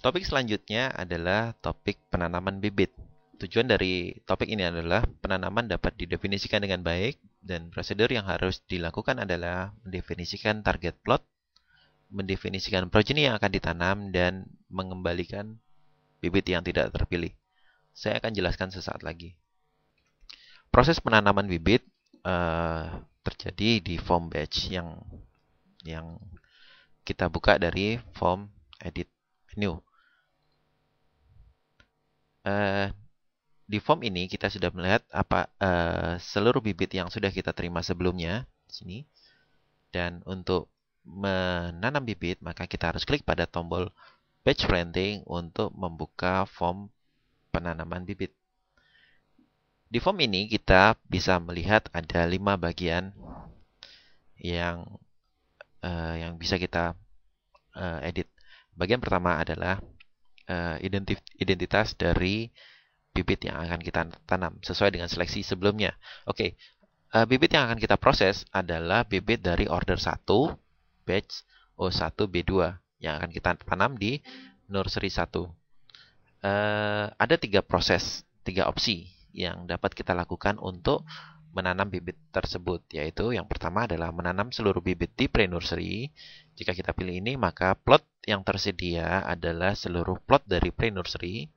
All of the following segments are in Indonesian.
Topik selanjutnya adalah topik penanaman bibit. Tujuan dari topik ini adalah penanaman dapat didefinisikan dengan baik dan prosedur yang harus dilakukan adalah mendefinisikan target plot, mendefinisikan progeni yang akan ditanam, dan mengembalikan bibit yang tidak terpilih. Saya akan jelaskan sesaat lagi. Proses penanaman bibit terjadi di form batch yang kita buka dari form edit menu. Di form ini kita sudah melihat seluruh bibit yang sudah kita terima sebelumnya di sini. Dan untuk menanam bibit, maka kita harus klik pada tombol batch planting untuk membuka form penanaman bibit. Di form ini kita bisa melihat ada 5 bagian yang bisa kita edit. Bagian pertama adalah identitas dari bibit yang akan kita tanam sesuai dengan seleksi sebelumnya. Oke, bibit yang akan kita proses adalah bibit dari order 1 batch O1B2 yang akan kita tanam di nursery 1. Ada 3 proses, 3 opsi yang dapat kita lakukan untuk menanam bibit tersebut, yaitu yang pertama adalah menanam seluruh bibit di pre-nursery. Jika kita pilih ini, maka plot yang tersedia adalah seluruh plot dari pre-nursery.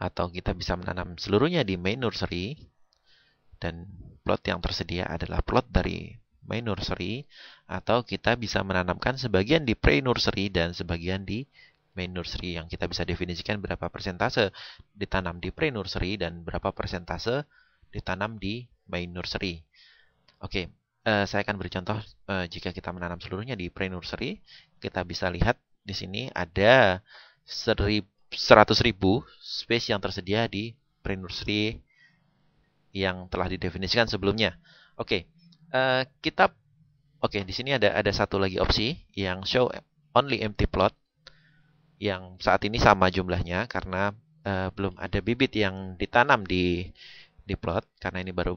Atau kita bisa menanam seluruhnya di main nursery. Dan plot yang tersedia adalah plot dari main nursery. Atau kita bisa menanamkan sebagian di pre-nursery dan sebagian di main nursery, yang kita bisa definisikan berapa persentase ditanam di pre-nursery dan berapa persentase ditanam di main nursery. Oke, saya akan beri contoh jika kita menanam seluruhnya di pre-nursery. Kita bisa lihat di sini ada 100.000 space yang tersedia di pre-nursery yang telah didefinisikan sebelumnya. Oke, di sini ada satu lagi opsi yang show only empty plot, yang saat ini sama jumlahnya karena belum ada bibit yang ditanam di plot, karena ini baru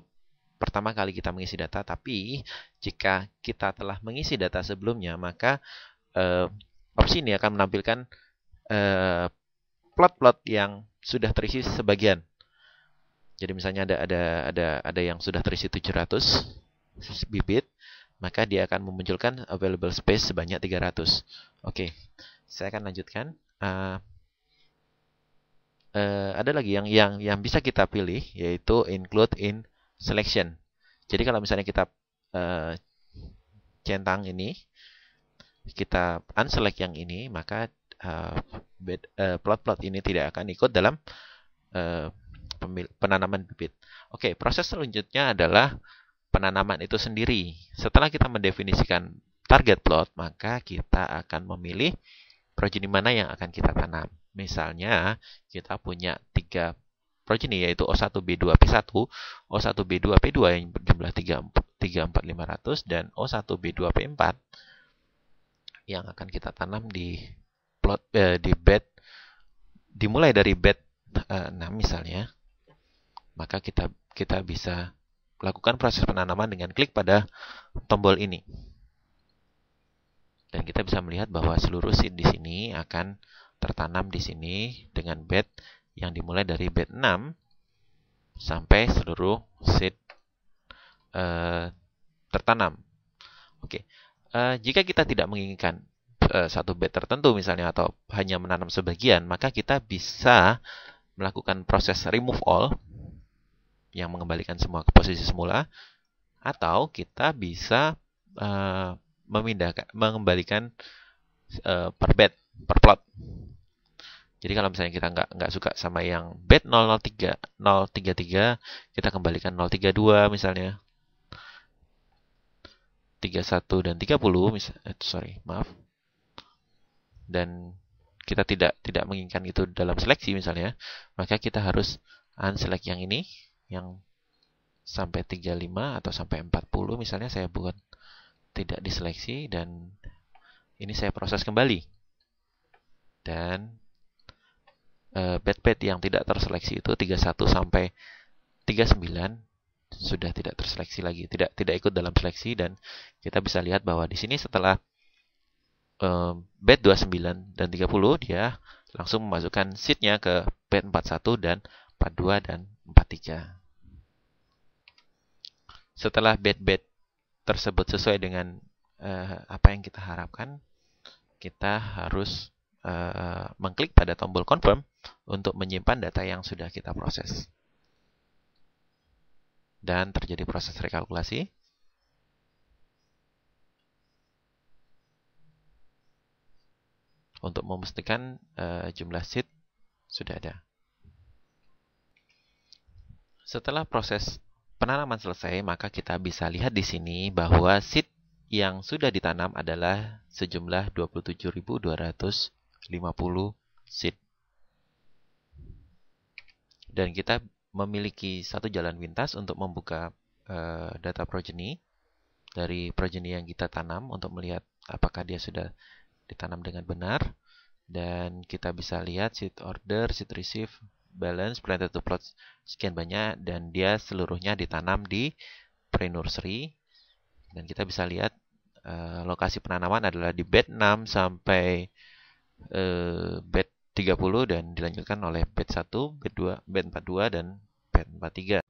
pertama kali kita mengisi data. Tapi jika kita telah mengisi data sebelumnya, maka opsi ini akan menampilkan plot-plot yang sudah terisi sebagian. Jadi misalnya ada yang sudah terisi 700 bibit, maka dia akan memunculkan available space sebanyak 300. Oke, saya akan lanjutkan. Ada lagi yang bisa kita pilih, yaitu include in selection. Jadi kalau misalnya kita centang ini, kita unselect yang ini, maka plot-plot ini tidak akan ikut dalam penanaman bibit. Oke, proses selanjutnya adalah penanaman itu sendiri. Setelah kita mendefinisikan target plot, maka kita akan memilih progeni mana yang akan kita tanam. Misalnya, kita punya 3 progeni, yaitu O1B2P1, O1B2P2 yang berjumlah 34500, dan O1B2P4 yang akan kita tanam di plot di bed, dimulai dari bed 6 misalnya. Maka kita bisa lakukan proses penanaman dengan klik pada tombol ini. Dan kita bisa melihat bahwa seluruh seed di sini akan tertanam di sini dengan bed yang dimulai dari bed 6 sampai seluruh seed tertanam. Oke, jika kita tidak menginginkan satu bed tertentu misalnya, atau hanya menanam sebagian, maka kita bisa melakukan proses remove all yang mengembalikan semua ke posisi semula, atau kita bisa mengembalikan per bed, per plot. Jadi kalau misalnya kita nggak suka sama yang bed 033, kita kembalikan 032 misalnya, 31 dan 30 maaf. Dan kita tidak menginginkan itu dalam seleksi misalnya, maka kita harus unselect yang ini, yang sampai 35 atau sampai 40 misalnya saya buat tidak diseleksi, dan ini saya proses kembali. Dan bed yang tidak terseleksi itu 31 sampai 39 sudah tidak terseleksi lagi, tidak ikut dalam seleksi. Dan kita bisa lihat bahwa di sini setelah bed 29 dan 30, dia langsung memasukkan seed-nya ke bed 41 dan 42 dan 43. Setelah bed-bed tersebut sesuai dengan apa yang kita harapkan, kita harus mengklik pada tombol confirm untuk menyimpan data yang sudah kita proses. Dan terjadi proses rekalkulasi. Untuk memastikan jumlah seed sudah ada. Setelah proses penanaman selesai, maka kita bisa lihat di sini bahwa seed yang sudah ditanam adalah sejumlah 27.250 seed. Dan kita memiliki satu jalan pintas untuk membuka data progeny dari progeny yang kita tanam untuk melihat apakah dia sudah ditanam dengan benar. Dan kita bisa lihat seed order, seed receive, balance, planted to plot sekian banyak, dan dia seluruhnya ditanam di pre-nursery. Dan kita bisa lihat lokasi penanaman adalah di bed 6 sampai bed 30 dan dilanjutkan oleh bed 1, bed 2, bed 42 dan bed 43.